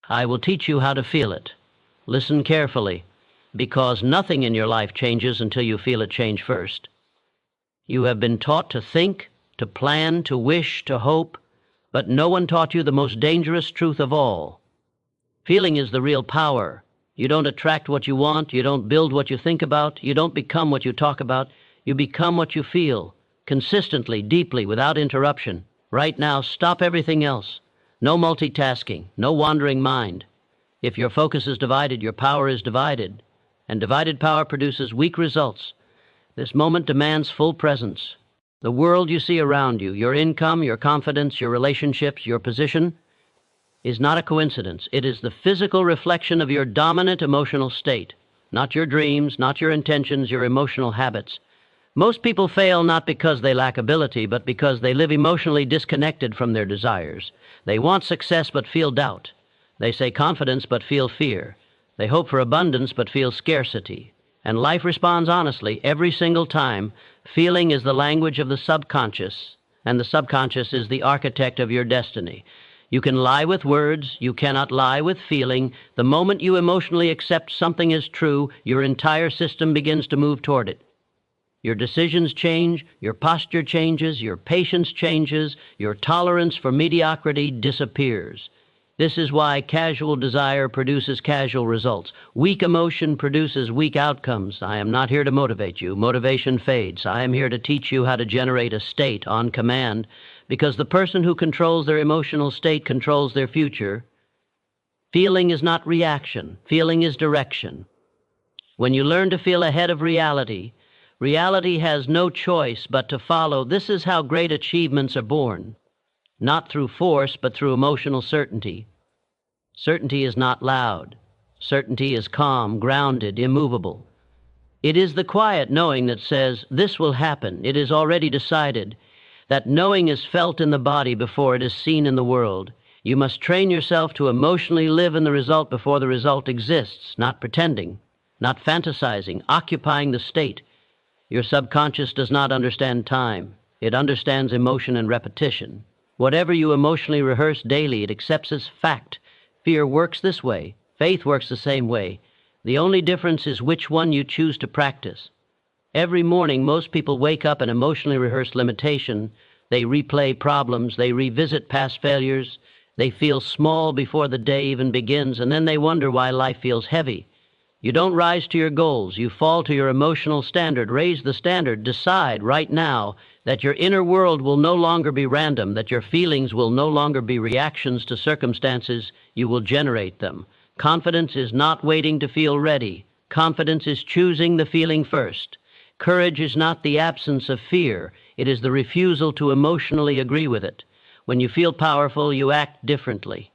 I will teach you how to feel it. Listen carefully, because nothing in your life changes until you feel it change first. You have been taught to think, to plan, to wish, to hope, but no one taught you the most dangerous truth of all. Feeling is the real power. You don't attract what you want, you don't build what you think about, you don't become what you talk about, you become what you feel, consistently, deeply, without interruption. Right now, stop everything else. No multitasking, no wandering mind. If your focus is divided, your power is divided, and divided power produces weak results. This moment demands full presence. The world you see around you, your income, your confidence, your relationships, your position, is not a coincidence. It is the physical reflection of your dominant emotional state, not your dreams, not your intentions, your emotional habits. Most people fail not because they lack ability, but because they live emotionally disconnected from their desires. They want success but feel doubt. They say confidence but feel fear. They hope for abundance but feel scarcity. And life responds honestly every single time. Feeling is the language of the subconscious, and the subconscious is the architect of your destiny. You can lie with words, you cannot lie with feeling. The moment you emotionally accept something is true, your entire system begins to move toward it. Your decisions change, your posture changes, your patience changes, your tolerance for mediocrity disappears. This is why casual desire produces casual results. Weak emotion produces weak outcomes. I am not here to motivate you. Motivation fades. I am here to teach you how to generate a state on command, because the person who controls their emotional state controls their future. Feeling is not reaction. Feeling is direction. When you learn to feel ahead of reality, reality has no choice but to follow. This is how great achievements are born. Not through force, but through emotional certainty. Certainty is not loud. Certainty is calm, grounded, immovable. It is the quiet knowing that says, this will happen, it is already decided. That knowing is felt in the body before it is seen in the world. You must train yourself to emotionally live in the result before the result exists, not pretending, not fantasizing, occupying the state. Your subconscious does not understand time. It understands emotion and repetition. Whatever you emotionally rehearse daily, it accepts as fact. Fear works this way. Faith works the same way. The only difference is which one you choose to practice. Every morning, most people wake up and emotionally rehearse limitation. They replay problems. They revisit past failures. They feel small before the day even begins, and then they wonder why life feels heavy. You don't rise to your goals. You fall to your emotional standard. Raise the standard. Decide right now that your inner world will no longer be random, that your feelings will no longer be reactions to circumstances. You will generate them. Confidence is not waiting to feel ready. Confidence is choosing the feeling first. Courage is not the absence of fear. It is the refusal to emotionally agree with it. When you feel powerful, you act differently.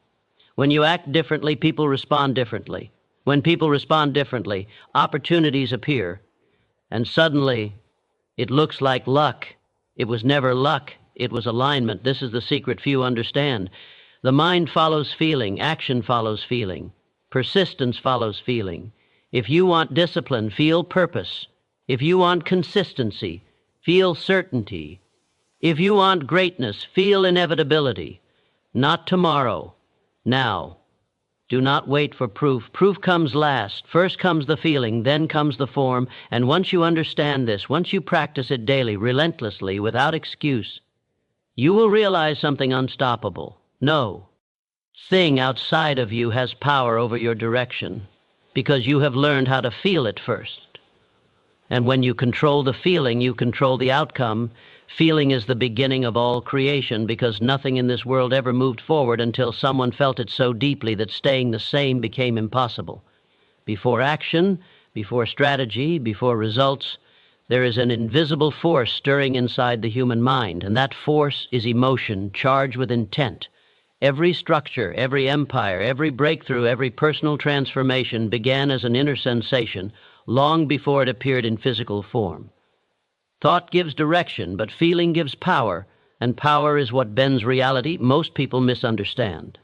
When you act differently, people respond differently. When people respond differently, opportunities appear. And suddenly, it looks like luck. It was never luck. It was alignment. This is the secret few understand. The mind follows feeling. Action follows feeling. Persistence follows feeling. If you want discipline, feel purpose. If you want consistency, feel certainty. If you want greatness, feel inevitability. Not tomorrow, now. Do not wait for proof. Proof comes last. First comes the feeling, then comes the form. And once you understand this, once you practice it daily, relentlessly, without excuse, you will realize something unstoppable. No thing outside of you has power over your direction, because you have learned how to feel it first. And when you control the feeling, you control the outcome. Feeling is the beginning of all creation, because nothing in this world ever moved forward until someone felt it so deeply that staying the same became impossible. Before action, before strategy, before results, there is an invisible force stirring inside the human mind, and that force is emotion charged with intent. Every structure, every empire, every breakthrough, every personal transformation began as an inner sensation long before it appeared in physical form. Thought gives direction, but feeling gives power, and power is what bends reality. Most people misunderstand.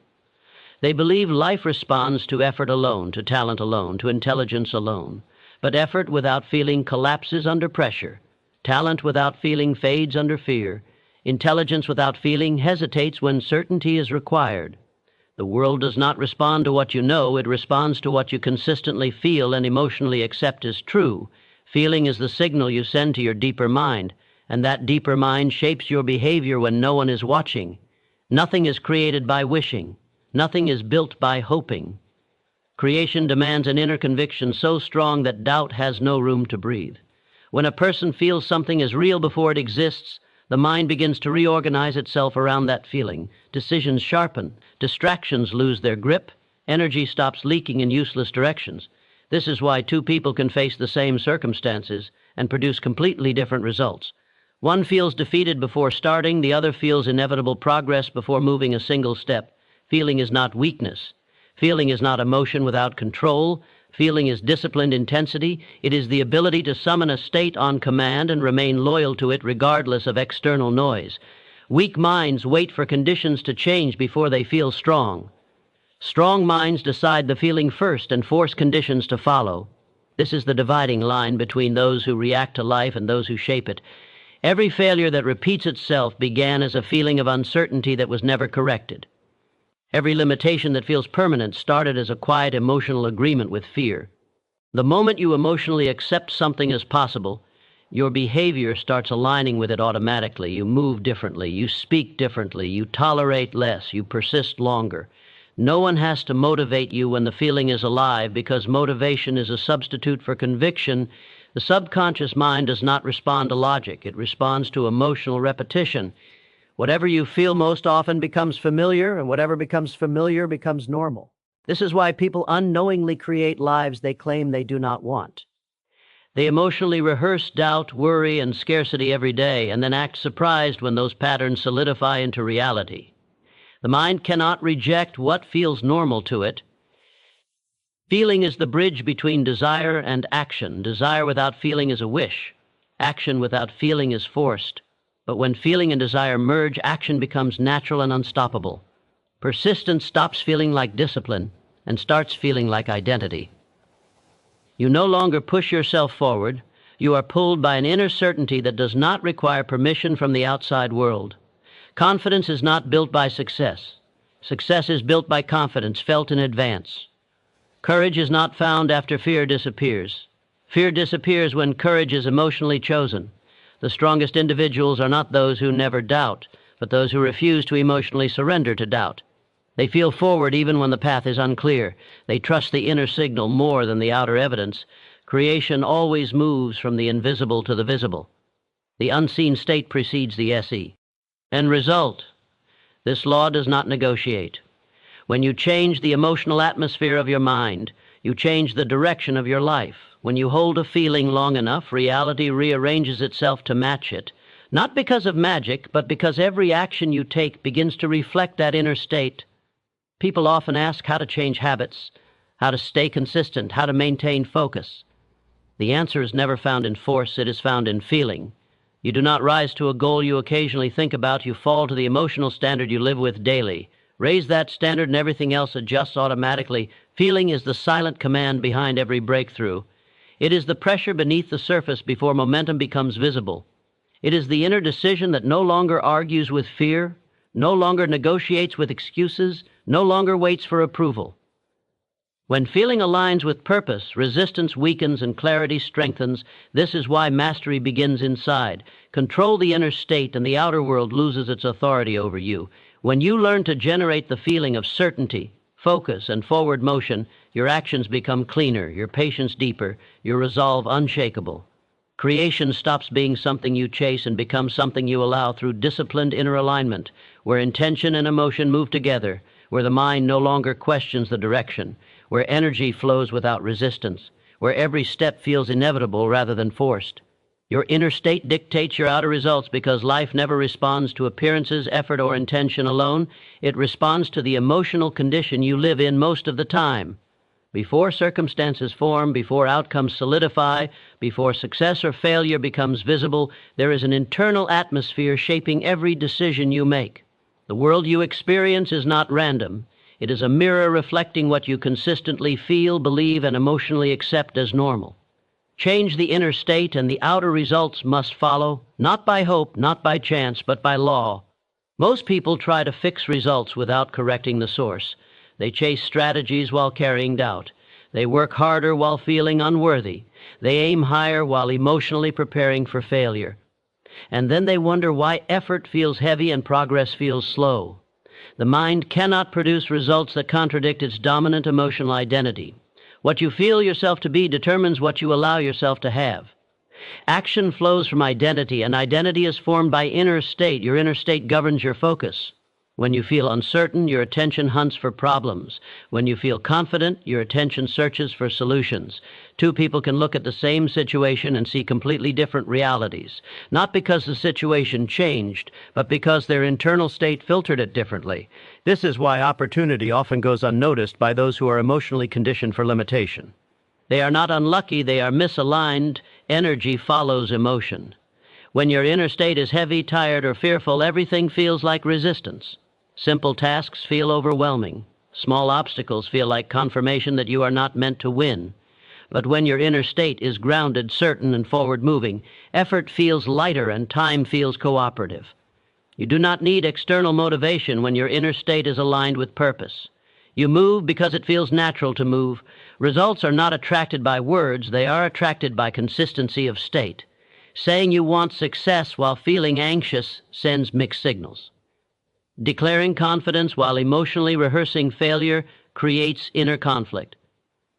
They believe life responds to effort alone, to talent alone, to intelligence alone. But effort without feeling collapses under pressure. Talent without feeling fades under fear. Intelligence without feeling hesitates when certainty is required. The world does not respond to what you know, it responds to what you consistently feel and emotionally accept as true. Feeling is the signal you send to your deeper mind, and that deeper mind shapes your behavior when no one is watching. Nothing is created by wishing. Nothing is built by hoping. Creation demands an inner conviction so strong that doubt has no room to breathe. When a person feels something is real before it exists, the mind begins to reorganize itself around that feeling. Decisions sharpen, distractions lose their grip, energy stops leaking in useless directions. This is why two people can face the same circumstances and produce completely different results. One feels defeated before starting, the other feels inevitable progress before moving a single step. Feeling is not weakness. Feeling is not emotion without control. Feeling is disciplined intensity. It is the ability to summon a state on command and remain loyal to it regardless of external noise. Weak minds wait for conditions to change before they feel strong. Strong minds decide the feeling first and force conditions to follow. This is the dividing line between those who react to life and those who shape it. Every failure that repeats itself began as a feeling of uncertainty that was never corrected. Every limitation that feels permanent started as a quiet emotional agreement with fear. The moment you emotionally accept something as possible, your behavior starts aligning with it automatically. You move differently, you speak differently, you tolerate less, you persist longer. No one has to motivate you when the feeling is alive, because motivation is a substitute for conviction. The subconscious mind does not respond to logic. It responds to emotional repetition. Whatever you feel most often becomes familiar, and whatever becomes familiar becomes normal. This is why people unknowingly create lives they claim they do not want. They emotionally rehearse doubt, worry, and scarcity every day, and then act surprised when those patterns solidify into reality. The mind cannot reject what feels normal to it. Feeling is the bridge between desire and action. Desire without feeling is a wish. Action without feeling is forced. But when feeling and desire merge, action becomes natural and unstoppable. Persistence stops feeling like discipline and starts feeling like identity. You no longer push yourself forward. You are pulled by an inner certainty that does not require permission from the outside world. Confidence is not built by success. Success is built by confidence felt in advance. Courage is not found after fear disappears. Fear disappears when courage is emotionally chosen. The strongest individuals are not those who never doubt, but those who refuse to emotionally surrender to doubt. They feel forward even when the path is unclear. They trust the inner signal more than the outer evidence. Creation always moves from the invisible to the visible. The unseen state precedes the SE. End result: this law does not negotiate. When you change the emotional atmosphere of your mind, you change the direction of your life. When you hold a feeling long enough, reality rearranges itself to match it, not because of magic, but because every action you take begins to reflect that inner state. People often ask how to change habits, how to stay consistent, how to maintain focus. The answer is never found in force, it is found in feeling. You do not rise to a goal you occasionally think about, you fall to the emotional standard you live with daily. Raise that standard and everything else adjusts automatically. Feeling is the silent command behind every breakthrough. It is the pressure beneath the surface before momentum becomes visible. It is the inner decision that no longer argues with fear, no longer negotiates with excuses, no longer waits for approval. When feeling aligns with purpose, resistance weakens and clarity strengthens. This is why mastery begins inside. Control the inner state and the outer world loses its authority over you. When you learn to generate the feeling of certainty, focus, and forward motion, your actions become cleaner, your patience deeper, your resolve unshakable. Creation stops being something you chase and becomes something you allow through disciplined inner alignment, where intention and emotion move together, where the mind no longer questions the direction, where energy flows without resistance, where every step feels inevitable rather than forced. Your inner state dictates your outer results because life never responds to appearances, effort, or intention alone. It responds to the emotional condition you live in most of the time. Before circumstances form, before outcomes solidify, before success or failure becomes visible, there is an internal atmosphere shaping every decision you make. The world you experience is not random. It is a mirror reflecting what you consistently feel, believe, and emotionally accept as normal. Change the inner state and the outer results must follow, not by hope, not by chance, but by law. Most people try to fix results without correcting the source. They chase strategies while carrying doubt. They work harder while feeling unworthy. They aim higher while emotionally preparing for failure. And then they wonder why effort feels heavy and progress feels slow. The mind cannot produce results that contradict its dominant emotional identity. What you feel yourself to be determines what you allow yourself to have. Action flows from identity, and identity is formed by inner state. Your inner state governs your focus. When you feel uncertain, your attention hunts for problems. When you feel confident, your attention searches for solutions. Two people can look at the same situation and see completely different realities, not because the situation changed, but because their internal state filtered it differently. This is why opportunity often goes unnoticed by those who are emotionally conditioned for limitation. They are not unlucky, they are misaligned. Energy follows emotion. When your inner state is heavy, tired, or fearful, everything feels like resistance. Simple tasks feel overwhelming. Small obstacles feel like confirmation that you are not meant to win. But when your inner state is grounded, certain, and forward-moving, effort feels lighter and time feels cooperative. You do not need external motivation when your inner state is aligned with purpose. You move because it feels natural to move. Results are not attracted by words, they are attracted by consistency of state. Saying you want success while feeling anxious sends mixed signals. Declaring confidence while emotionally rehearsing failure creates inner conflict.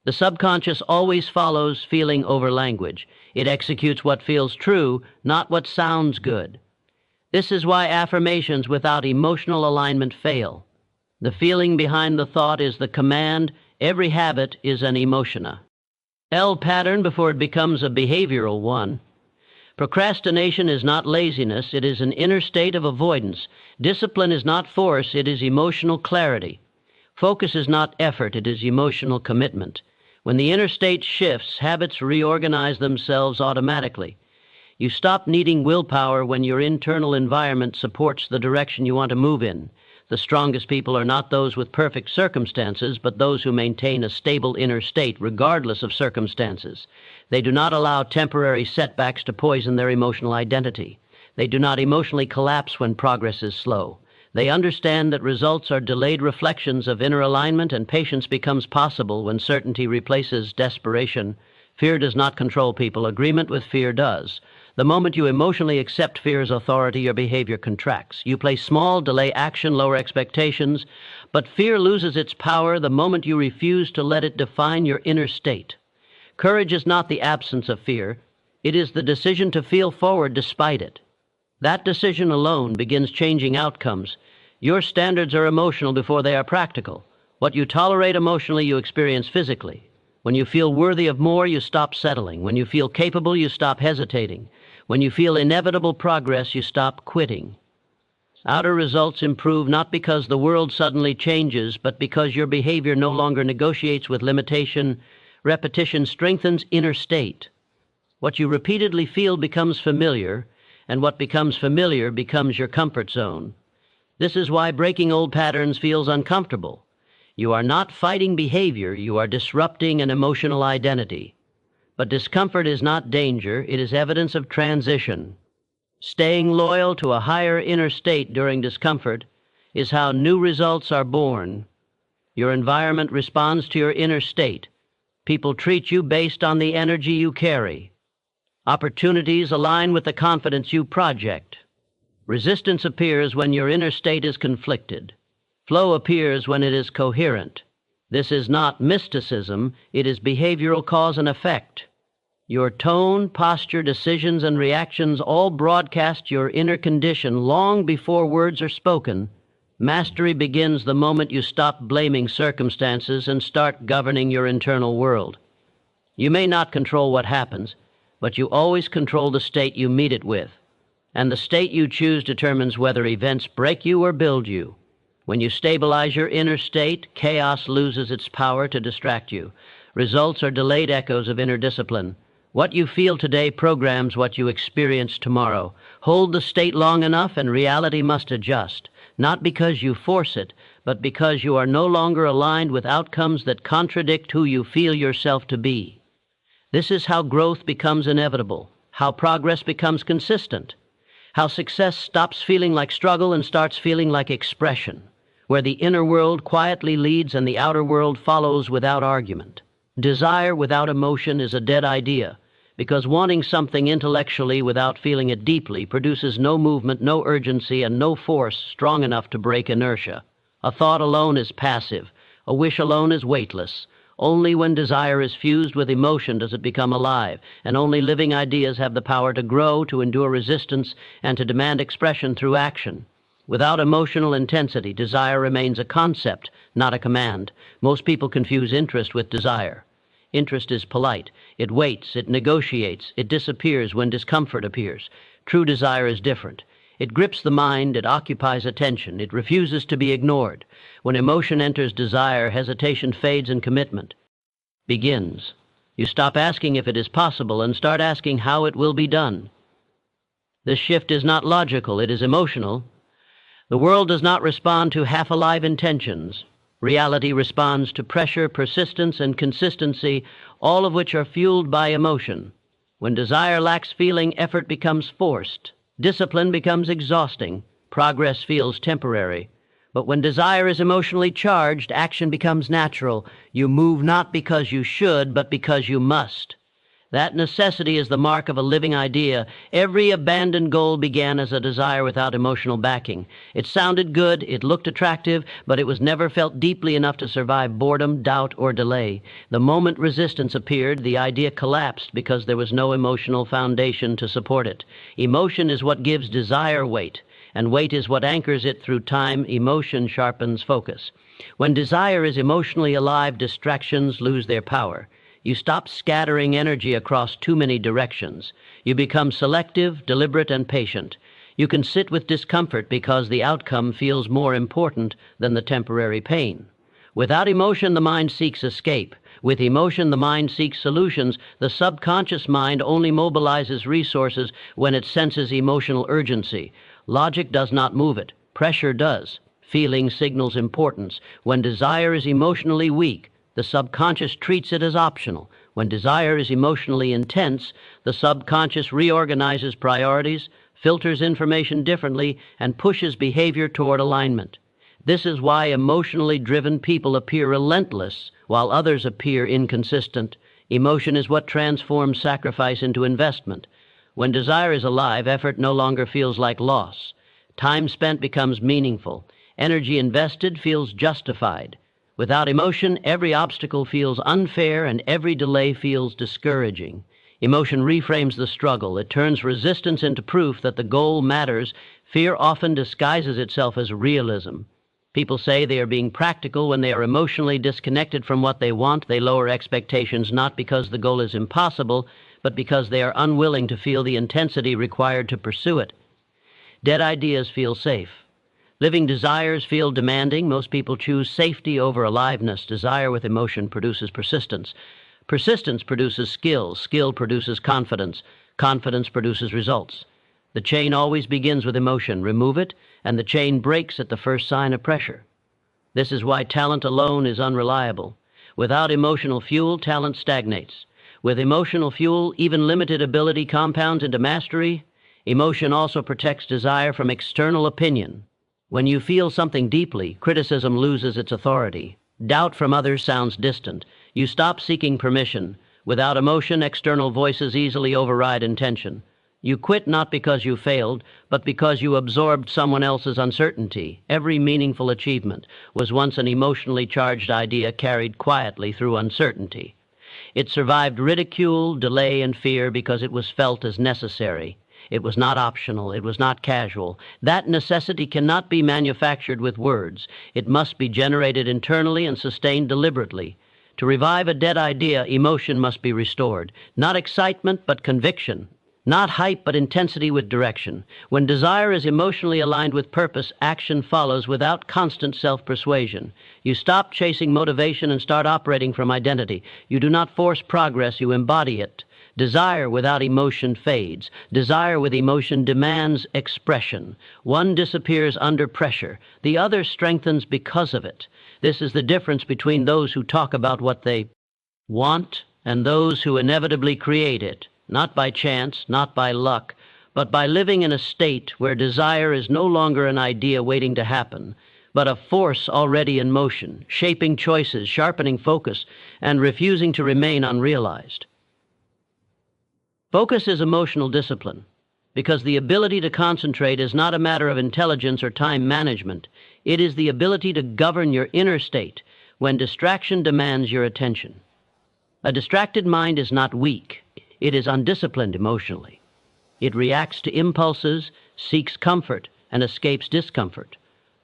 The subconscious always follows feeling over language. It executes what feels true, not what sounds good. This is why affirmations without emotional alignment fail. The feeling behind the thought is the command. Every habit is an emotiona. L pattern before it becomes a behavioral one. Procrastination is not laziness, it is an inner state of avoidance. Discipline is not force, it is emotional clarity. Focus is not effort, it is emotional commitment. When the inner state shifts, habits reorganize themselves automatically. You stop needing willpower when your internal environment supports the direction you want to move in. The strongest people are not those with perfect circumstances, but those who maintain a stable inner state regardless of circumstances. They do not allow temporary setbacks to poison their emotional identity. They do not emotionally collapse when progress is slow. They understand that results are delayed reflections of inner alignment, and patience becomes possible when certainty replaces desperation. Fear does not control people. Agreement with fear does. The moment you emotionally accept fear's authority, your behavior contracts. You play small, delay action, lower expectations, but fear loses its power the moment you refuse to let it define your inner state. Courage is not the absence of fear. It is the decision to feel forward despite it. That decision alone begins changing outcomes. Your standards are emotional before they are practical. What you tolerate emotionally, you experience physically. When you feel worthy of more, you stop settling. When you feel capable, you stop hesitating. When you feel inevitable progress, you stop quitting. Outer results improve not because the world suddenly changes, but because your behavior no longer negotiates with limitation. Repetition strengthens inner state. What you repeatedly feel becomes familiar, and what becomes familiar becomes your comfort zone. This is why breaking old patterns feels uncomfortable. You are not fighting behavior, you are disrupting an emotional identity. But discomfort is not danger, it is evidence of transition. Staying loyal to a higher inner state during discomfort is how new results are born. Your environment responds to your inner state. People treat you based on the energy you carry. Opportunities align with the confidence you project. Resistance appears when your inner state is conflicted. Flow appears when it is coherent. This is not mysticism, it is behavioral cause and effect. Your tone, posture, decisions, and reactions all broadcast your inner condition long before words are spoken. Mastery begins the moment you stop blaming circumstances and start governing your internal world. You may not control what happens, but you always control the state you meet it with. And the state you choose determines whether events break you or build you. When you stabilize your inner state, chaos loses its power to distract you. Results are delayed echoes of inner discipline. What you feel today programs what you experience tomorrow. Hold the state long enough and reality must adjust, not because you force it, but because you are no longer aligned with outcomes that contradict who you feel yourself to be. This is how growth becomes inevitable, how progress becomes consistent, how success stops feeling like struggle and starts feeling like expression. where the inner world quietly leads and the outer world follows without argument. Desire without emotion is a dead idea, because wanting something intellectually without feeling it deeply produces no movement, no urgency, and no force strong enough to break inertia. A thought alone is passive. A wish alone is weightless. Only when desire is fused with emotion does it become alive, and only living ideas have the power to grow, to endure resistance, and to demand expression through action. Without emotional intensity, desire remains a concept, not a command. Most people confuse interest with desire. Interest is polite. It waits, it negotiates, it disappears when discomfort appears. True desire is different. It grips the mind, it occupies attention, it refuses to be ignored. When emotion enters desire, hesitation fades and commitment begins. You stop asking if it is possible and start asking how it will be done. This shift is not logical, it is emotional. The world does not respond to half-alive intentions. Reality responds to pressure, persistence, and consistency, all of which are fueled by emotion. When desire lacks feeling, effort becomes forced. Discipline becomes exhausting. Progress feels temporary. But when desire is emotionally charged, action becomes natural. You move not because you should, but because you must. That necessity is the mark of a living idea. Every abandoned goal began as a desire without emotional backing. It sounded good, it looked attractive, but it was never felt deeply enough to survive boredom, doubt, or delay. The moment resistance appeared, the idea collapsed because there was no emotional foundation to support it. Emotion is what gives desire weight, and weight is what anchors it through time. Emotion sharpens focus. When desire is emotionally alive, distractions lose their power. You stop scattering energy across too many directions. You become selective, deliberate, and patient. You can sit with discomfort because the outcome feels more important than the temporary pain. Without emotion, the mind seeks escape. With emotion, the mind seeks solutions. The subconscious mind only mobilizes resources when it senses emotional urgency. Logic does not move it. Pressure does. Feeling signals importance. When desire is emotionally weak, the subconscious treats it as optional. When desire is emotionally intense, the subconscious reorganizes priorities, filters information differently, and pushes behavior toward alignment. This is why emotionally driven people appear relentless, while others appear inconsistent. Emotion is what transforms sacrifice into investment. When desire is alive, effort no longer feels like loss. Time spent becomes meaningful. Energy invested feels justified. Without emotion, every obstacle feels unfair and every delay feels discouraging. Emotion reframes the struggle. It turns resistance into proof that the goal matters. Fear often disguises itself as realism. People say they are being practical when they are emotionally disconnected from what they want. They lower expectations not because the goal is impossible, but because they are unwilling to feel the intensity required to pursue it. Dead ideas feel safe. Living desires feel demanding. Most people choose safety over aliveness. Desire with emotion produces persistence. Persistence produces skill. Skill produces confidence. Confidence produces results. The chain always begins with emotion. Remove it, and the chain breaks at the first sign of pressure. This is why talent alone is unreliable. Without emotional fuel, talent stagnates. With emotional fuel, even limited ability compounds into mastery. Emotion also protects desire from external opinion. When you feel something deeply, criticism loses its authority. Doubt from others sounds distant. You stop seeking permission. Without emotion, external voices easily override intention. You quit not because you failed, but because you absorbed someone else's uncertainty. Every meaningful achievement was once an emotionally charged idea carried quietly through uncertainty. It survived ridicule, delay, and fear because it was felt as necessary. It was not optional. It was not casual. That necessity cannot be manufactured with words. It must be generated internally and sustained deliberately. To revive a dead idea, emotion must be restored. Not excitement, but conviction. Not hype, but intensity with direction. When desire is emotionally aligned with purpose, action follows without constant self-persuasion. You stop chasing motivation and start operating from identity. You do not force progress, you embody it. Desire without emotion fades. Desire with emotion demands expression. One disappears under pressure. The other strengthens because of it. This is the difference between those who talk about what they want and those who inevitably create it, not by chance, not by luck, but by living in a state where desire is no longer an idea waiting to happen, but a force already in motion, shaping choices, sharpening focus, and refusing to remain unrealized. Focus is emotional discipline, because the ability to concentrate is not a matter of intelligence or time management. It is the ability to govern your inner state when distraction demands your attention. A distracted mind is not weak. It is undisciplined emotionally. It reacts to impulses, seeks comfort, and escapes discomfort.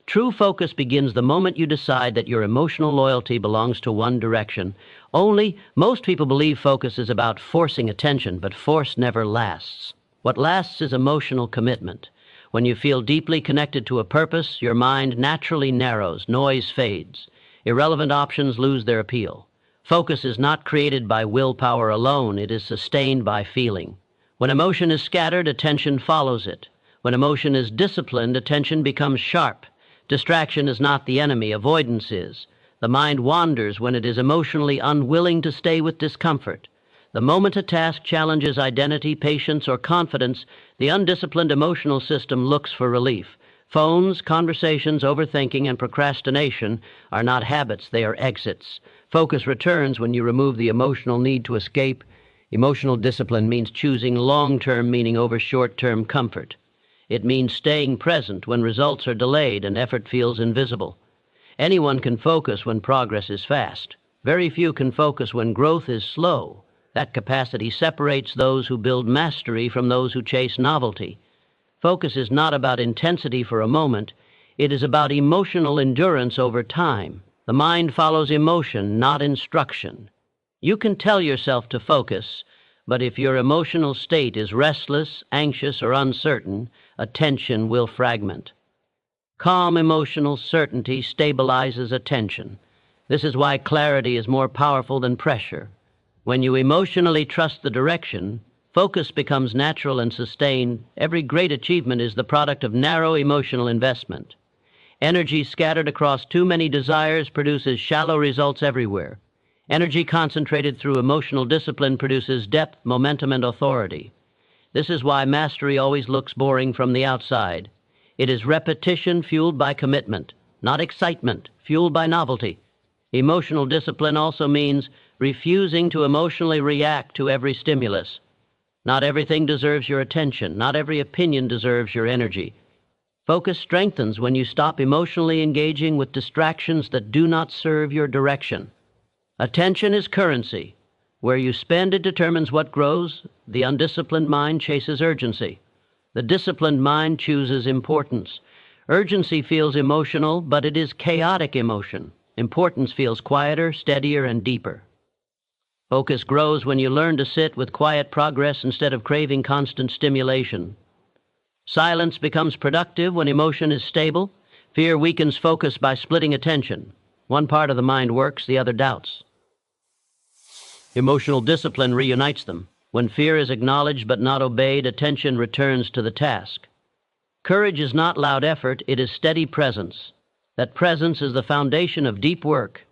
True focus begins the moment you decide that your emotional loyalty belongs to one direction. Only, most people believe focus is about forcing attention, but force never lasts. What lasts is emotional commitment. When you feel deeply connected to a purpose, your mind naturally narrows, noise fades. Irrelevant options lose their appeal. Focus is not created by willpower alone, it is sustained by feeling. When emotion is scattered, attention follows it. When emotion is disciplined, attention becomes sharp. Distraction is not the enemy, avoidance is. The mind wanders when it is emotionally unwilling to stay with discomfort. The moment a task challenges identity, patience, or confidence, the undisciplined emotional system looks for relief. Phones, conversations, overthinking, and procrastination are not habits, they are exits. Focus returns when you remove the emotional need to escape. Emotional discipline means choosing long-term meaning over short-term comfort. It means staying present when results are delayed and effort feels invisible. Anyone can focus when progress is fast. Very few can focus when growth is slow. That capacity separates those who build mastery from those who chase novelty. Focus is not about intensity for a moment. It is about emotional endurance over time. The mind follows emotion, not instruction. You can tell yourself to focus, but if your emotional state is restless, anxious, or uncertain, attention will fragment. Calm emotional certainty stabilizes attention. This is why clarity is more powerful than pressure. When you emotionally trust the direction, focus becomes natural and sustained. Every great achievement is the product of narrow emotional investment. Energy scattered across too many desires produces shallow results everywhere. Energy concentrated through emotional discipline produces depth, momentum, and authority. This is why mastery always looks boring from the outside. It is repetition fueled by commitment, not excitement fueled by novelty. Emotional discipline also means refusing to emotionally react to every stimulus. Not everything deserves your attention. Not every opinion deserves your energy. Focus strengthens when you stop emotionally engaging with distractions that do not serve your direction. Attention is currency. Where you spend it determines what grows. The undisciplined mind chases urgency. The disciplined mind chooses importance. Urgency feels emotional, but it is chaotic emotion. Importance feels quieter, steadier, and deeper. Focus grows when you learn to sit with quiet progress instead of craving constant stimulation. Silence becomes productive when emotion is stable. Fear weakens focus by splitting attention. One part of the mind works, the other doubts. Emotional discipline reunites them. When fear is acknowledged but not obeyed, attention returns to the task. Courage is not loud effort, it is steady presence. That presence is the foundation of deep work.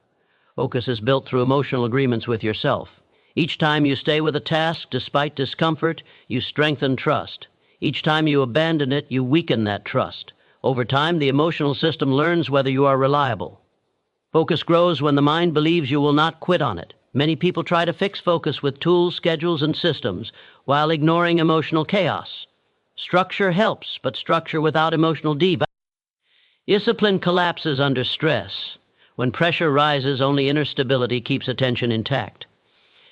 Focus is built through emotional agreements with yourself. Each time you stay with a task, despite discomfort, you strengthen trust. Each time you abandon it, you weaken that trust. Over time, the emotional system learns whether you are reliable. Focus grows when the mind believes you will not quit on it. Many people try to fix focus with tools, schedules, and systems while ignoring emotional chaos. Structure helps, but structure without emotional discipline collapses under stress. When pressure rises, only inner stability keeps attention intact.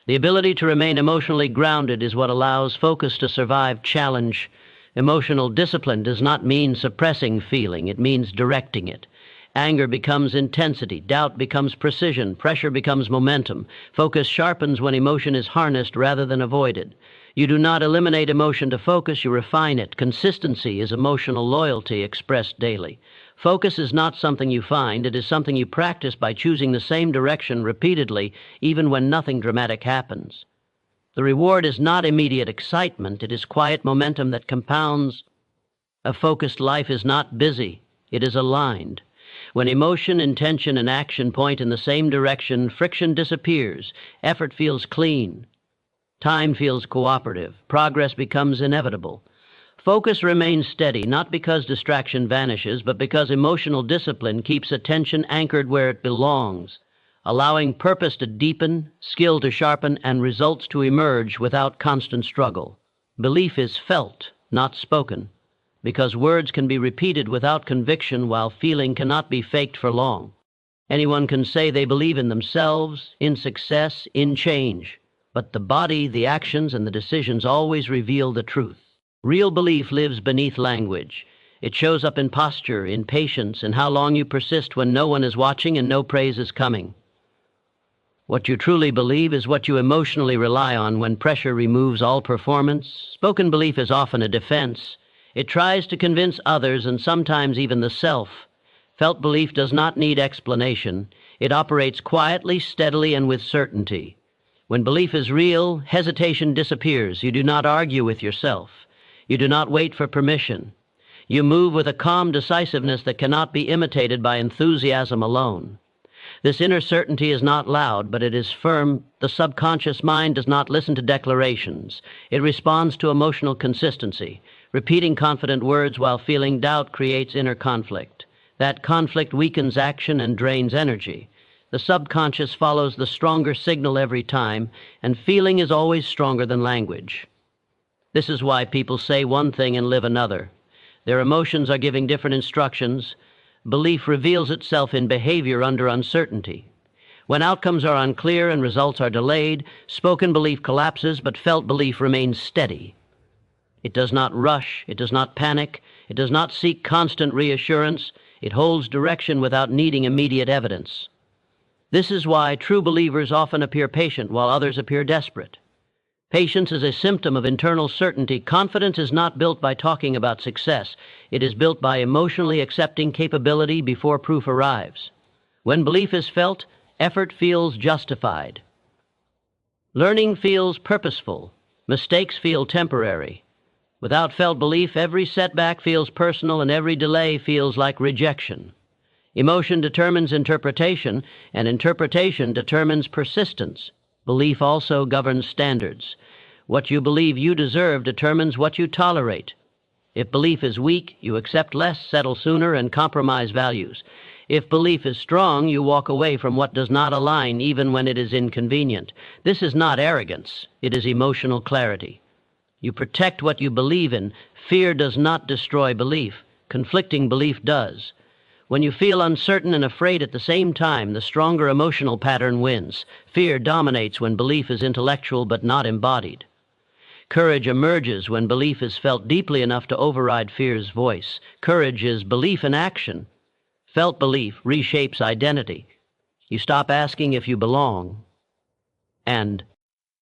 The ability to remain emotionally grounded is what allows focus to survive challenge. Emotional discipline does not mean suppressing feeling, it means directing it. Anger becomes intensity, doubt becomes precision, pressure becomes momentum. Focus sharpens when emotion is harnessed rather than avoided. You do not eliminate emotion to focus, you refine it. Consistency is emotional loyalty expressed daily. Focus is not something you find, it is something you practice by choosing the same direction repeatedly, even when nothing dramatic happens. The reward is not immediate excitement, it is quiet momentum that compounds. A focused life is not busy, it is aligned. When emotion, intention, and action point in the same direction, friction disappears, effort feels clean, time feels cooperative, progress becomes inevitable. Focus remains steady, not because distraction vanishes, but because emotional discipline keeps attention anchored where it belongs, allowing purpose to deepen, skill to sharpen, and results to emerge without constant struggle. Belief is felt, not spoken, because words can be repeated without conviction while feeling cannot be faked for long. Anyone can say they believe in themselves, in success, in change, but the body, the actions, and the decisions always reveal the truth. Real belief lives beneath language. It shows up in posture, in patience, in how long you persist when no one is watching and no praise is coming. What you truly believe is what you emotionally rely on when pressure removes all performance. Spoken belief is often a defense. It tries to convince others and sometimes even the self. Felt belief does not need explanation. It operates quietly, steadily, and with certainty. When belief is real, hesitation disappears. You do not argue with yourself. You do not wait for permission. You move with a calm decisiveness that cannot be imitated by enthusiasm alone. This inner certainty is not loud, but it is firm. The subconscious mind does not listen to declarations. It responds to emotional consistency. Repeating confident words while feeling doubt creates inner conflict. That conflict weakens action and drains energy. The subconscious follows the stronger signal every time, and feeling is always stronger than language. This is why people say one thing and live another. Their emotions are giving different instructions. Belief reveals itself in behavior under uncertainty. When outcomes are unclear and results are delayed, spoken belief collapses, but felt belief remains steady. It does not rush, it does not panic, it does not seek constant reassurance. It holds direction without needing immediate evidence. This is why true believers often appear patient while others appear desperate. Patience is a symptom of internal certainty. Confidence is not built by talking about success. It is built by emotionally accepting capability before proof arrives. When belief is felt, effort feels justified. Learning feels purposeful. Mistakes feel temporary. Without felt belief, every setback feels personal and every delay feels like rejection. Emotion determines interpretation, and interpretation determines persistence. Belief also governs standards. What you believe you deserve determines what you tolerate. If belief is weak, you accept less, settle sooner, and compromise values. If belief is strong, you walk away from what does not align even when it is inconvenient. This is not arrogance. It is emotional clarity. You protect what you believe in. Fear does not destroy belief. Conflicting belief does. When you feel uncertain and afraid at the same time, the stronger emotional pattern wins. Fear dominates when belief is intellectual but not embodied. Courage emerges when belief is felt deeply enough to override fear's voice. Courage is belief in action. Felt belief reshapes identity. You stop asking if you belong and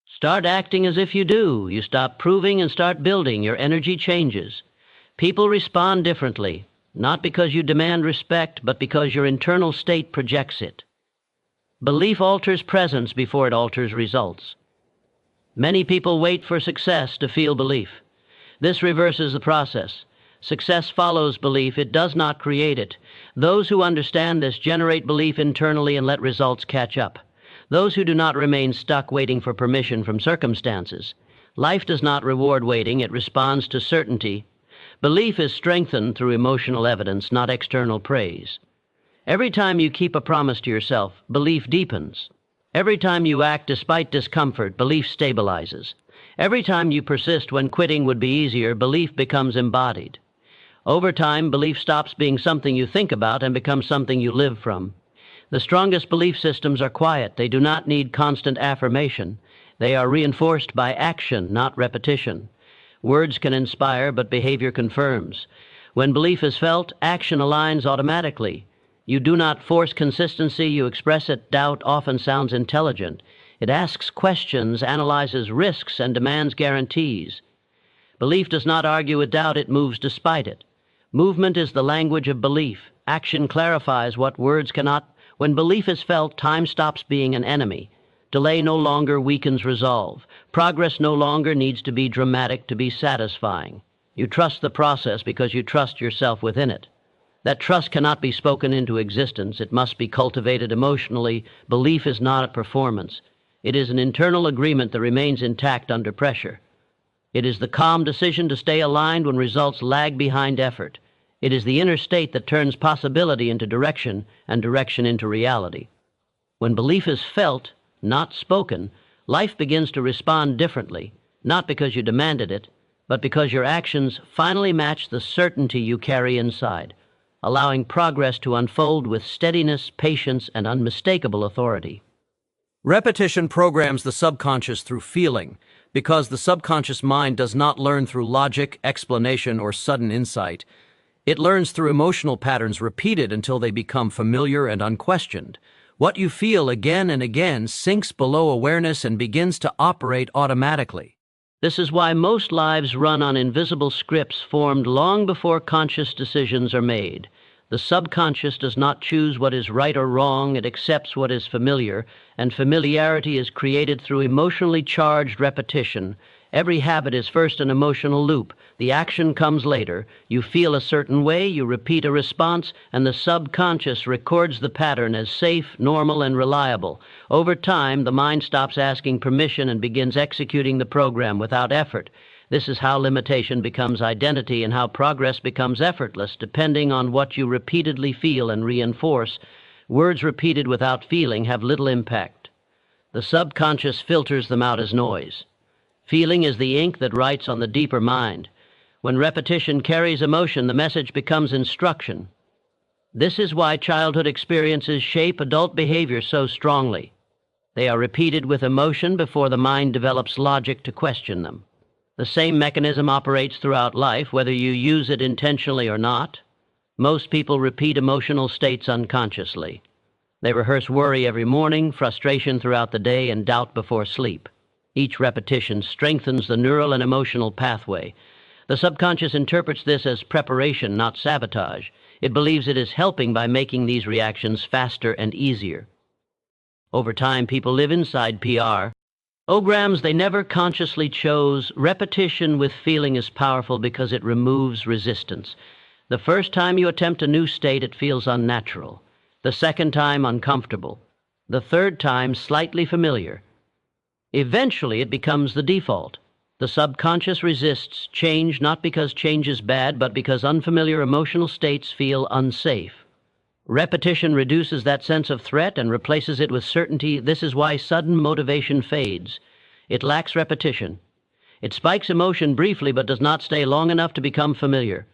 start acting as if you do. You stop proving and start building. Your energy changes. People respond differently, not because you demand respect, but because your internal state projects it. Belief alters presence before it alters results. Many people wait for success to feel belief. This reverses the process. Success follows belief. It does not create it. Those who understand this generate belief internally and let results catch up. Those who do not remain stuck waiting for permission from circumstances. Life does not reward waiting. It responds to certainty. Belief is strengthened through emotional evidence, not external praise. Every time you keep a promise to yourself, belief deepens. Every time you act despite discomfort, belief stabilizes. Every time you persist when quitting would be easier, belief becomes embodied. Over time, belief stops being something you think about and becomes something you live from. The strongest belief systems are quiet. They do not need constant affirmation. They are reinforced by action, not repetition. Words can inspire, but behavior confirms. When belief is felt, action aligns automatically. You do not force consistency, you express it. Doubt often sounds intelligent. It asks questions, analyzes risks, and demands guarantees. Belief does not argue with doubt, it moves despite it. Movement is the language of belief. Action clarifies what words cannot. When belief is felt, time stops being an enemy. Delay no longer weakens resolve. Progress no longer needs to be dramatic to be satisfying. You trust the process because you trust yourself within it. That trust cannot be spoken into existence. It must be cultivated emotionally. Belief is not a performance. It is an internal agreement that remains intact under pressure. It is the calm decision to stay aligned when results lag behind effort. It is the inner state that turns possibility into direction and direction into reality. When belief is felt, not spoken, life begins to respond differently, not because you demanded it, but because your actions finally match the certainty you carry inside, allowing progress to unfold with steadiness, patience, and unmistakable authority. Repetition programs the subconscious through feeling, because the subconscious mind does not learn through logic, explanation, or sudden insight. It learns through emotional patterns repeated until they become familiar and unquestioned. What you feel again and again sinks below awareness and begins to operate automatically. This is why most lives run on invisible scripts formed long before conscious decisions are made. The subconscious does not choose what is right or wrong, it accepts what is familiar, and familiarity is created through emotionally charged repetition. Every habit is first an emotional loop. The action comes later. You feel a certain way, you repeat a response, and the subconscious records the pattern as safe, normal, and reliable. Over time, the mind stops asking permission and begins executing the program without effort. This is how limitation becomes identity and how progress becomes effortless, depending on what you repeatedly feel and reinforce. Words repeated without feeling have little impact. The subconscious filters them out as noise. Feeling is the ink that writes on the deeper mind. When repetition carries emotion, the message becomes instruction. This is why childhood experiences shape adult behavior so strongly. They are repeated with emotion before the mind develops logic to question them. The same mechanism operates throughout life, whether you use it intentionally or not. Most people repeat emotional states unconsciously. They rehearse worry every morning, frustration throughout the day, and doubt before sleep. Each repetition strengthens the neural and emotional pathway. The subconscious interprets this as preparation, not sabotage. It believes it is helping by making these reactions faster and easier. Over time, people live inside programs they never consciously chose. Repetition with feeling is powerful because it removes resistance. The first time you attempt a new state, it feels unnatural. The second time, uncomfortable. The third time, slightly familiar. Eventually, it becomes the default. The subconscious resists change not because change is bad, but because unfamiliar emotional states feel unsafe. Repetition reduces that sense of threat and replaces it with certainty. This is why sudden motivation fades. It lacks repetition. It spikes emotion briefly but does not stay long enough to become familiar.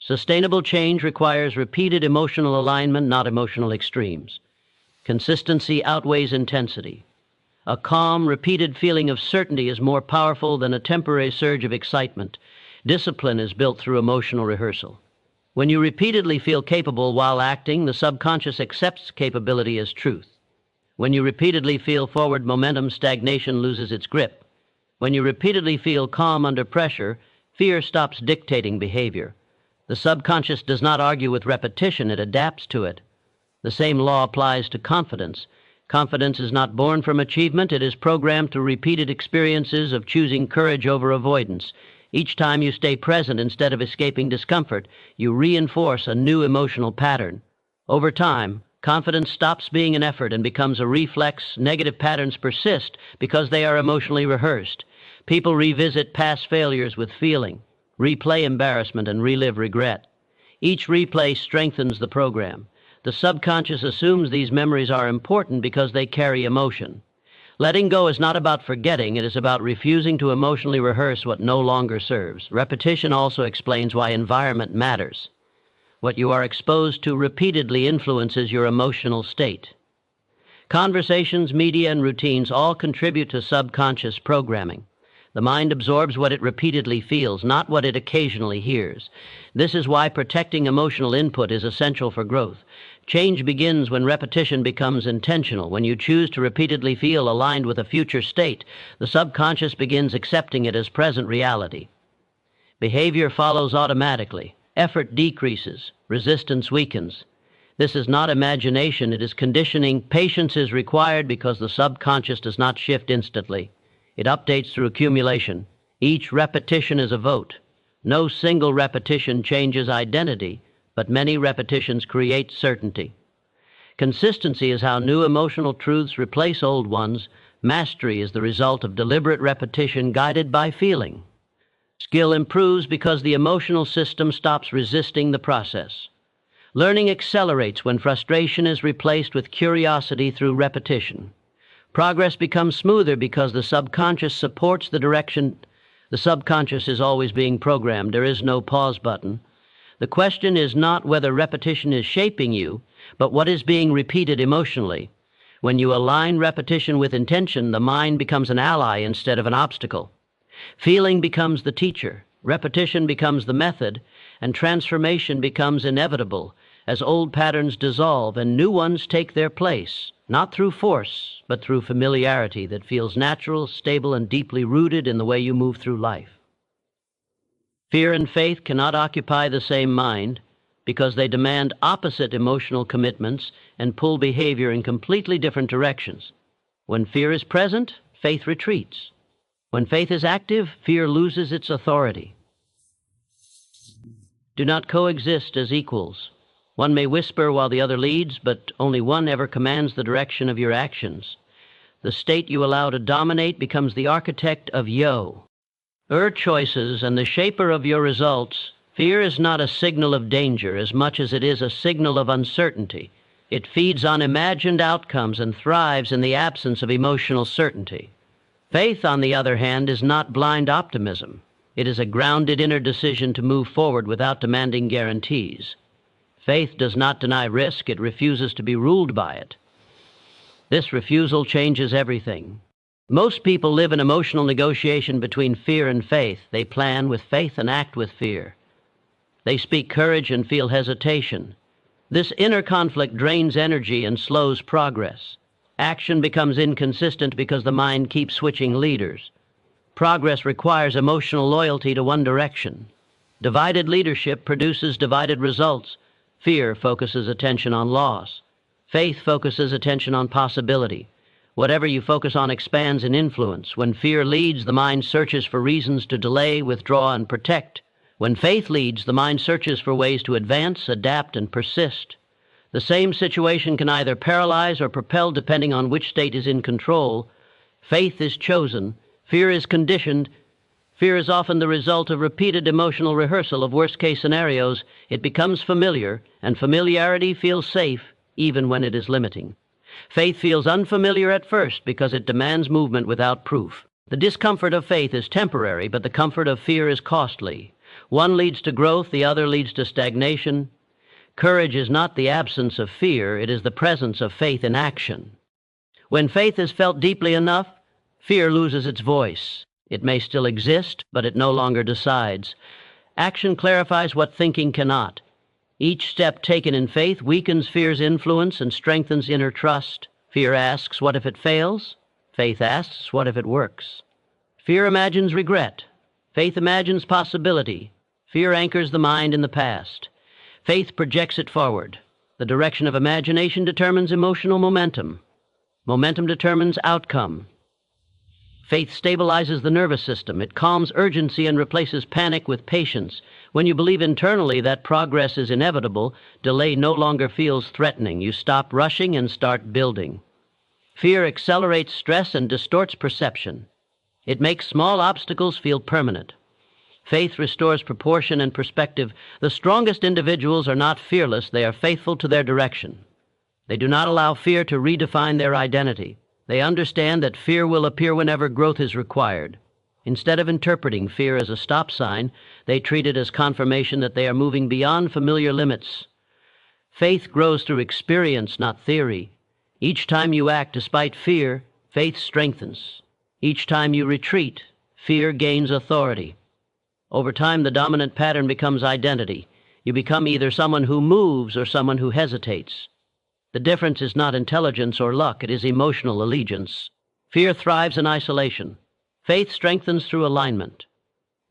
Sustainable change requires repeated emotional alignment, not emotional extremes. Consistency outweighs intensity. A calm, repeated feeling of certainty is more powerful than a temporary surge of excitement. Discipline is built through emotional rehearsal. When you repeatedly feel capable while acting, the subconscious accepts capability as truth. When you repeatedly feel forward momentum, stagnation loses its grip. When you repeatedly feel calm under pressure, fear stops dictating behavior. The subconscious does not argue with repetition, it adapts to it. The same law applies to confidence. Confidence is not born from achievement, it is programmed through repeated experiences of choosing courage over avoidance. Each time you stay present instead of escaping discomfort, you reinforce a new emotional pattern. Over time, confidence stops being an effort and becomes a reflex. Negative patterns persist because they are emotionally rehearsed. People revisit past failures with feeling, replay embarrassment, and relive regret. Each replay strengthens the program. The subconscious assumes these memories are important because they carry emotion. Letting go is not about forgetting, it is about refusing to emotionally rehearse what no longer serves. Repetition also explains why environment matters. What you are exposed to repeatedly influences your emotional state. Conversations, media, and routines all contribute to subconscious programming. The mind absorbs what it repeatedly feels, not what it occasionally hears. This is why protecting emotional input is essential for growth. Change begins when repetition becomes intentional. When you choose to repeatedly feel aligned with a future state, the subconscious begins accepting it as present reality. Behavior follows automatically. Effort decreases. Resistance weakens. This is not imagination, it is conditioning. Patience is required because the subconscious does not shift instantly. It updates through accumulation. Each repetition is a vote. No single repetition changes identity, but many repetitions create certainty. Consistency is how new emotional truths replace old ones. Mastery is the result of deliberate repetition guided by feeling. Skill improves because the emotional system stops resisting the process. Learning accelerates when frustration is replaced with curiosity through repetition. Progress becomes smoother because the subconscious supports the direction. The subconscious is always being programmed. There is no pause button. The question is not whether repetition is shaping you, but what is being repeated emotionally. When you align repetition with intention, the mind becomes an ally instead of an obstacle. Feeling becomes the teacher, repetition becomes the method, and transformation becomes inevitable as old patterns dissolve and new ones take their place, not through force, but through familiarity that feels natural, stable, and deeply rooted in the way you move through life. Fear and faith cannot occupy the same mind because they demand opposite emotional commitments and pull behavior in completely different directions. When fear is present, faith retreats. When faith is active, fear loses its authority. Do not coexist as equals. One may whisper while the other leads, but only one ever commands the direction of your actions. The state you allow to dominate becomes the architect of yo. Your choices and the shaper of your results. Fear is not a signal of danger as much as it is a signal of uncertainty. It feeds on imagined outcomes and thrives in the absence of emotional certainty. Faith, on the other hand, is not blind optimism. It is a grounded inner decision to move forward without demanding guarantees. Faith does not deny risk, it refuses to be ruled by it. This refusal changes everything. Most people live in emotional negotiation between fear and faith. They plan with faith and act with fear. They speak courage and feel hesitation. This inner conflict drains energy and slows progress. Action becomes inconsistent because the mind keeps switching leaders. Progress requires emotional loyalty to one direction. Divided leadership produces divided results. Fear focuses attention on loss. Faith focuses attention on possibility. Whatever you focus on expands in influence. When fear leads, the mind searches for reasons to delay, withdraw, and protect. When faith leads, the mind searches for ways to advance, adapt, and persist. The same situation can either paralyze or propel depending on which state is in control. Faith is chosen. Fear is conditioned. Fear is often the result of repeated emotional rehearsal of worst-case scenarios. It becomes familiar, and familiarity feels safe even when it is limiting. Faith feels unfamiliar at first because it demands movement without proof. The discomfort of faith is temporary, but the comfort of fear is costly. One leads to growth, the other leads to stagnation. Courage is not the absence of fear, it is the presence of faith in action. When faith is felt deeply enough, fear loses its voice. It may still exist, but it no longer decides. Action clarifies what thinking cannot. Each step taken in faith weakens fear's influence and strengthens inner trust. Fear asks, what if it fails? Faith asks, what if it works? Fear imagines regret. Faith imagines possibility. Fear anchors the mind in the past. Faith projects it forward. The direction of imagination determines emotional momentum. Momentum determines outcome. Faith stabilizes the nervous system. It calms urgency and replaces panic with patience. When you believe internally that progress is inevitable, delay no longer feels threatening. You stop rushing and start building. Fear accelerates stress and distorts perception. It makes small obstacles feel permanent. Faith restores proportion and perspective. The strongest individuals are not fearless, they are faithful to their direction. They do not allow fear to redefine their identity. They understand that fear will appear whenever growth is required. Instead of interpreting fear as a stop sign, they treat it as confirmation that they are moving beyond familiar limits. Faith grows through experience, not theory. Each time you act despite fear, faith strengthens. Each time you retreat, fear gains authority. Over time, the dominant pattern becomes identity. You become either someone who moves or someone who hesitates. The difference is not intelligence or luck, it is emotional allegiance. Fear thrives in isolation. Faith strengthens through alignment.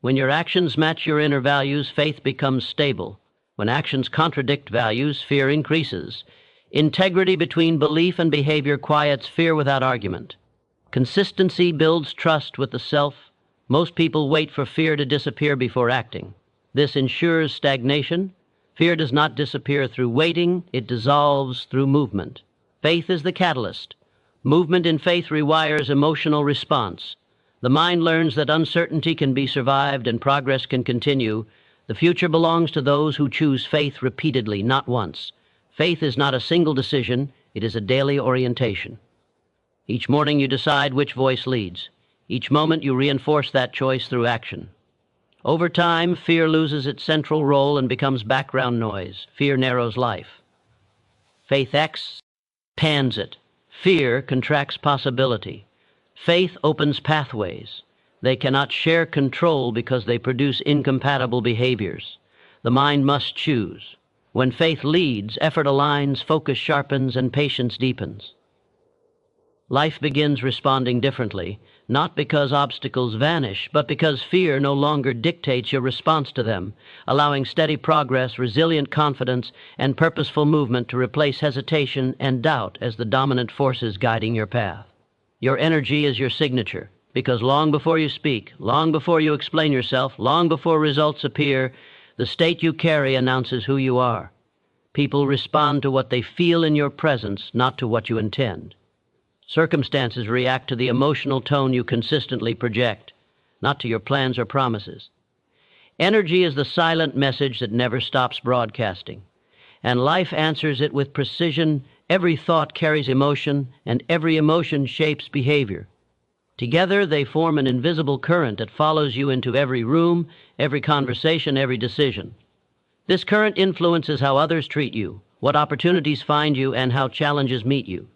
When your actions match your inner values, faith becomes stable. When actions contradict values, fear increases. Integrity between belief and behavior quiets fear without argument. Consistency builds trust with the self. Most people wait for fear to disappear before acting. This ensures stagnation. Fear does not disappear through waiting, it dissolves through movement. Faith is the catalyst. Movement in faith rewires emotional response. The mind learns that uncertainty can be survived and progress can continue. The future belongs to those who choose faith repeatedly, not once. Faith is not a single decision, it is a daily orientation. Each morning you decide which voice leads. Each moment you reinforce that choice through action. Over time, fear loses its central role and becomes background noise. Fear narrows life. Faith expands it. Fear contracts possibility. Faith opens pathways. They cannot share control because they produce incompatible behaviors. The mind must choose. When faith leads, effort aligns, focus sharpens, and patience deepens. Life begins responding differently, not because obstacles vanish, but because fear no longer dictates your response to them, allowing steady progress, resilient confidence, and purposeful movement to replace hesitation and doubt as the dominant forces guiding your path. Your energy is your signature, because long before you speak, long before you explain yourself, long before results appear, the state you carry announces who you are. People respond to what they feel in your presence, not to what you intend. Circumstances react to the emotional tone you consistently project, not to your plans or promises. Energy is the silent message that never stops broadcasting, and life answers it with precision. Every thought carries emotion, and every emotion shapes behavior. Together, they form an invisible current that follows you into every room, every conversation, every decision. This current influences how others treat you, what opportunities find you, and how challenges meet you.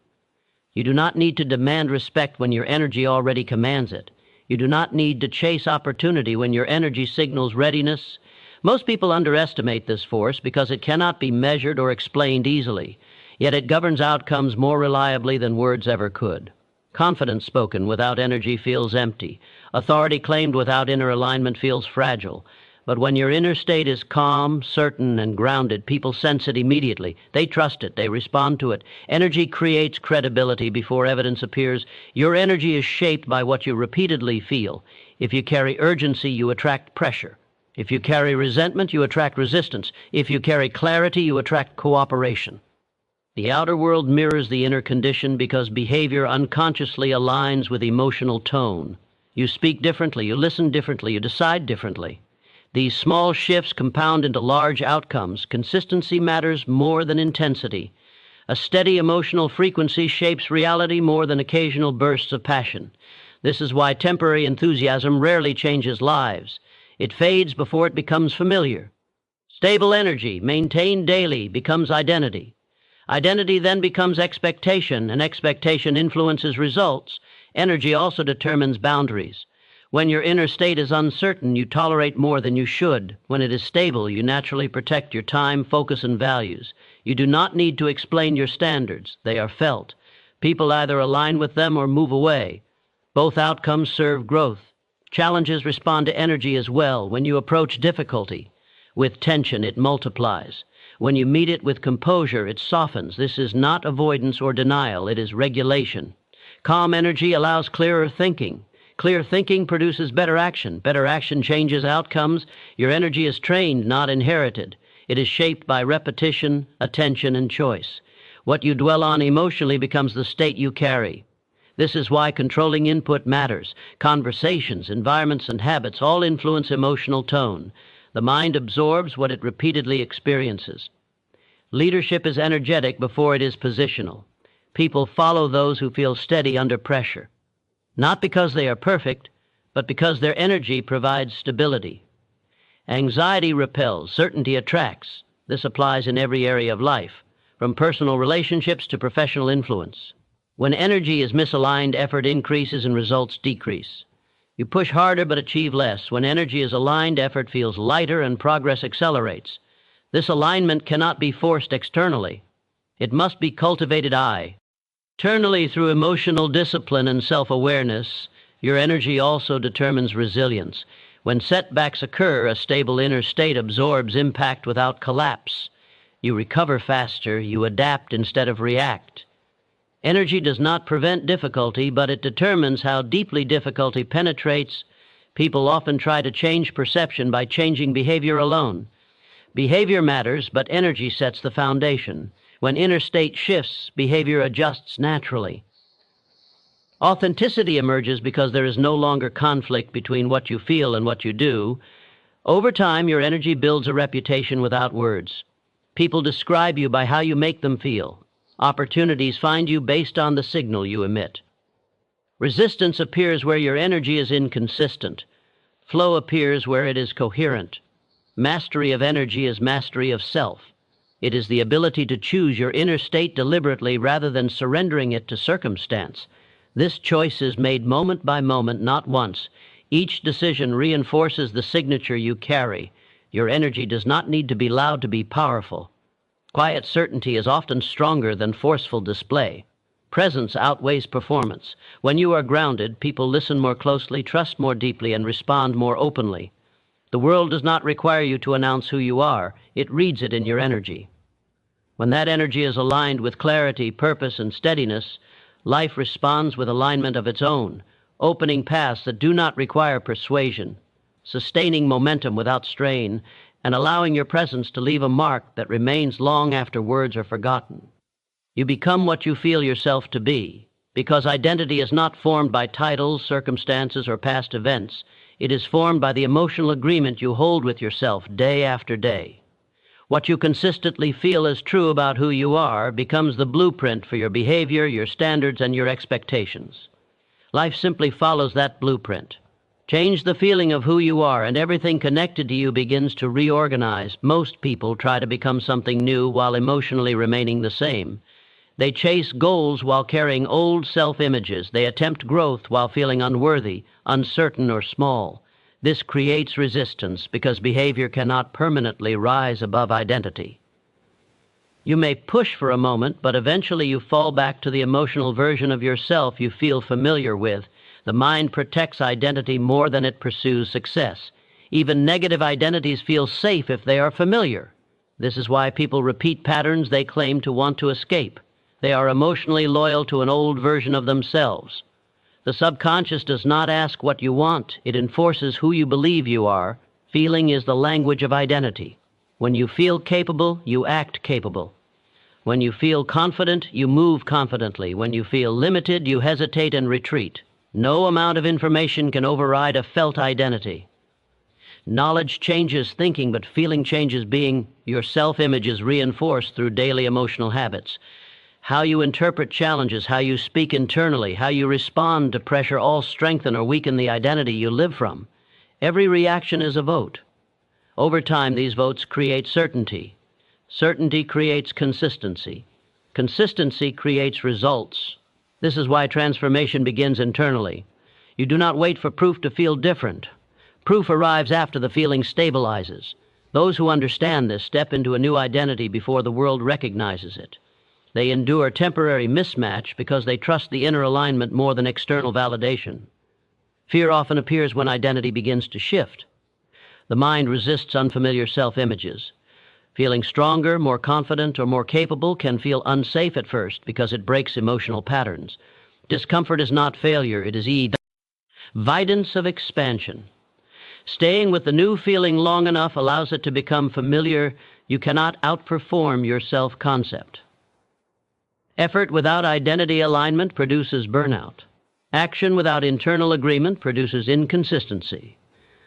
You do not need to demand respect when your energy already commands it. You do not need to chase opportunity when your energy signals readiness. Most people underestimate this force because it cannot be measured or explained easily, yet it governs outcomes more reliably than words ever could. Confidence spoken without energy feels empty. Authority claimed without inner alignment feels fragile. But when your inner state is calm, certain, and grounded, people sense it immediately. They trust it. They respond to it. Energy creates credibility before evidence appears. Your energy is shaped by what you repeatedly feel. If you carry urgency, you attract pressure. If you carry resentment, you attract resistance. If you carry clarity, you attract cooperation. The outer world mirrors the inner condition because behavior unconsciously aligns with emotional tone. You speak differently, you listen differently, you decide differently. These small shifts compound into large outcomes. Consistency matters more than intensity. A steady emotional frequency shapes reality more than occasional bursts of passion. This is why temporary enthusiasm rarely changes lives. It fades before it becomes familiar. Stable energy, maintained daily, becomes identity. Identity then becomes expectation, and expectation influences results. Energy also determines boundaries. When your inner state is uncertain, you tolerate more than you should. When it is stable, you naturally protect your time, focus, and values. You do not need to explain your standards. They are felt. People either align with them or move away. Both outcomes serve growth. Challenges respond to energy as well. When you approach difficulty with tension, it multiplies. When you meet it with composure, it softens. This is not avoidance or denial. It is regulation. Calm energy allows clearer thinking. Clear thinking produces better action. Better action changes outcomes. Your energy is trained, not inherited. It is shaped by repetition, attention, and choice. What you dwell on emotionally becomes the state you carry. This is why controlling input matters. Conversations, environments, and habits all influence emotional tone. The mind absorbs what it repeatedly experiences. Leadership is energetic before it is positional. People follow those who feel steady under pressure. Not because they are perfect, but because their energy provides stability. Anxiety repels, certainty attracts. This applies in every area of life, from personal relationships to professional influence. When energy is misaligned, effort increases and results decrease. You push harder but achieve less. When energy is aligned, effort feels lighter and progress accelerates. This alignment cannot be forced externally. It must be cultivated internally through emotional discipline and self-awareness. Your energy also determines resilience. When setbacks occur, a stable inner state absorbs impact without collapse. You recover faster, you adapt instead of react. Energy does not prevent difficulty, but it determines how deeply difficulty penetrates. People often try to change perception by changing behavior alone. Behavior matters, but energy sets the foundation. When inner state shifts, behavior adjusts naturally. Authenticity emerges because there is no longer conflict between what you feel and what you do. Over time, your energy builds a reputation without words. People describe you by how you make them feel. Opportunities find you based on the signal you emit. Resistance appears where your energy is inconsistent. Flow appears where it is coherent. Mastery of energy is mastery of self. It is the ability to choose your inner state deliberately rather than surrendering it to circumstance. This choice is made moment by moment, not once. Each decision reinforces the signature you carry. Your energy does not need to be loud to be powerful. Quiet certainty is often stronger than forceful display. Presence outweighs performance. When you are grounded, people listen more closely, trust more deeply, and respond more openly. The world does not require you to announce who you are. It reads it in your energy. When that energy is aligned with clarity, purpose, and steadiness, life responds with alignment of its own, opening paths that do not require persuasion, sustaining momentum without strain, and allowing your presence to leave a mark that remains long after words are forgotten. You become what you feel yourself to be, because identity is not formed by titles, circumstances, or past events. It is formed by the emotional agreement you hold with yourself day after day. What you consistently feel is true about who you are becomes the blueprint for your behavior, your standards, and your expectations. Life simply follows that blueprint. Change the feeling of who you are, and everything connected to you begins to reorganize. Most people try to become something new while emotionally remaining the same. They chase goals while carrying old self-images. They attempt growth while feeling unworthy, uncertain, or small. This creates resistance because behavior cannot permanently rise above identity. You may push for a moment, but eventually you fall back to the emotional version of yourself you feel familiar with. The mind protects identity more than it pursues success. Even negative identities feel safe if they are familiar. This is why people repeat patterns they claim to want to escape. They are emotionally loyal to an old version of themselves. The subconscious does not ask what you want. It enforces who you believe you are. Feeling is the language of identity. When you feel capable, you act capable. When you feel confident, you move confidently. When you feel limited, you hesitate and retreat. No amount of information can override a felt identity. Knowledge changes thinking, but feeling changes being. Your self-image is reinforced through daily emotional habits. How you interpret challenges, how you speak internally, how you respond to pressure all strengthen or weaken the identity you live from. Every reaction is a vote. Over time, these votes create certainty. Certainty creates consistency. Consistency creates results. This is why transformation begins internally. You do not wait for proof to feel different. Proof arrives after the feeling stabilizes. Those who understand this step into a new identity before the world recognizes it. They endure temporary mismatch because they trust the inner alignment more than external validation. Fear often appears when identity begins to shift. The mind resists unfamiliar self-images. Feeling stronger, more confident, or more capable can feel unsafe at first because it breaks emotional patterns. Discomfort is not failure, it is avoidance of expansion. Staying with the new feeling long enough allows it to become familiar. You cannot outperform your self-concept. Effort without identity alignment produces burnout. Action without internal agreement produces inconsistency.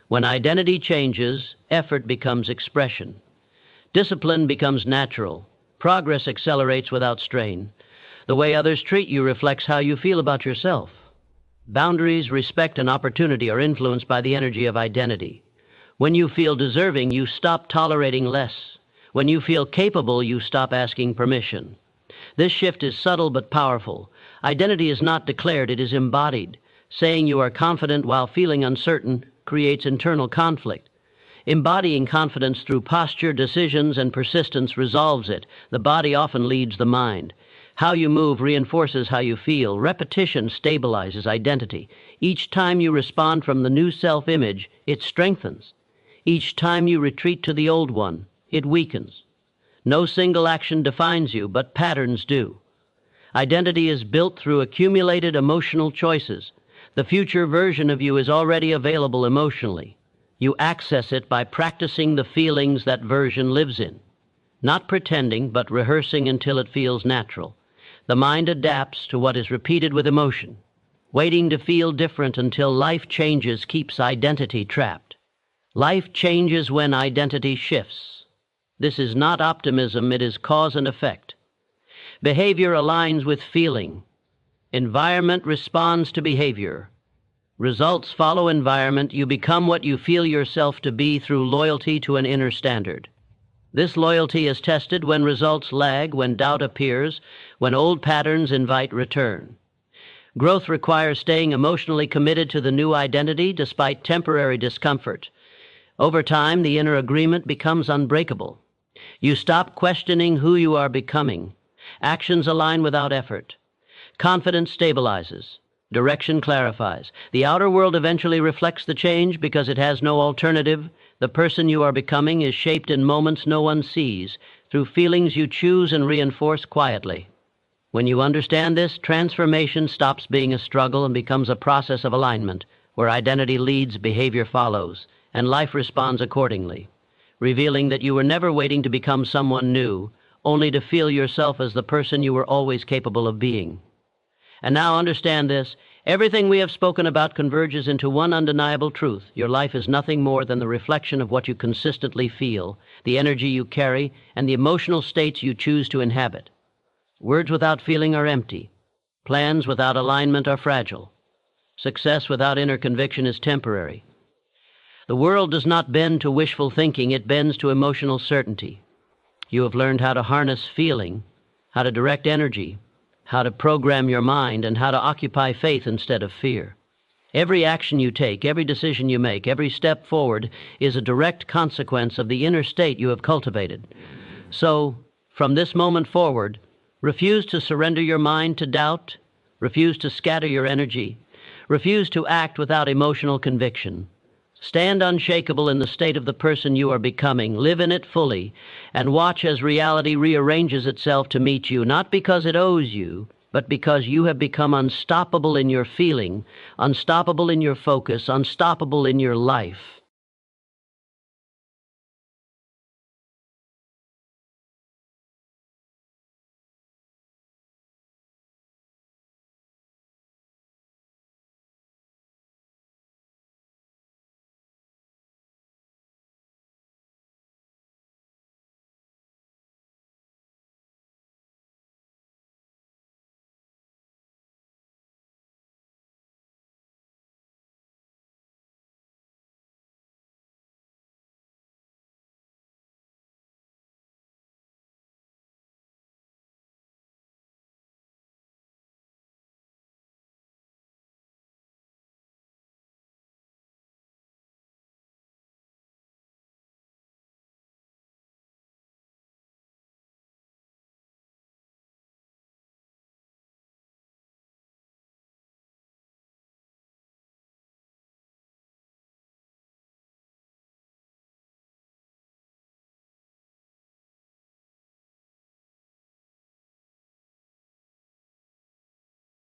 When identity changes, effort becomes expression. Discipline becomes natural. Progress accelerates without strain. The way others treat you reflects how you feel about yourself. Boundaries, respect, and opportunity are influenced by the energy of identity. When you feel deserving, you stop tolerating less. When you feel capable, you stop asking permission. This shift is subtle but powerful. Identity is not declared, it is embodied. Saying you are confident while feeling uncertain creates internal conflict. Embodying confidence through posture, decisions, and persistence resolves it. The body often leads the mind. How you move reinforces how you feel. Repetition stabilizes identity. Each time you respond from the new self-image, it strengthens. Each time you retreat to the old one, it weakens. No single action defines you, but patterns do. Identity is built through accumulated emotional choices. The future version of you is already available emotionally. You access it by practicing the feelings that version lives in. Not pretending, but rehearsing until it feels natural. The mind adapts to what is repeated with emotion. Waiting to feel different until life changes keeps identity trapped. Life changes when identity shifts. This is not optimism, it is cause and effect. Behavior aligns with feeling. Environment responds to behavior. Results follow environment. You become what you feel yourself to be through loyalty to an inner standard. This loyalty is tested when results lag, when doubt appears, when old patterns invite return. Growth requires staying emotionally committed to the new identity despite temporary discomfort. Over time, the inner agreement becomes unbreakable. You stop questioning who you are becoming. Actions align without effort. Confidence stabilizes. Direction clarifies. The outer world eventually reflects the change because it has no alternative. The person you are becoming is shaped in moments no one sees, through feelings you choose and reinforce quietly. When you understand this, transformation stops being a struggle and becomes a process of alignment, where identity leads, behavior follows, and life responds accordingly, revealing that you were never waiting to become someone new, only to feel yourself as the person you were always capable of being. And now understand this, everything we have spoken about converges into one undeniable truth. Your life is nothing more than the reflection of what you consistently feel, the energy you carry, and the emotional states you choose to inhabit. Words without feeling are empty. Plans without alignment are fragile. Success without inner conviction is temporary. The world does not bend to wishful thinking, it bends to emotional certainty. You have learned how to harness feeling, how to direct energy, how to program your mind, and how to occupy faith instead of fear. Every action you take, every decision you make, every step forward is a direct consequence of the inner state you have cultivated. So, from this moment forward, refuse to surrender your mind to doubt, refuse to scatter your energy, refuse to act without emotional conviction. Stand unshakable in the state of the person you are becoming, live in it fully, and watch as reality rearranges itself to meet you, not because it owes you, but because you have become unstoppable in your feeling, unstoppable in your focus, unstoppable in your life.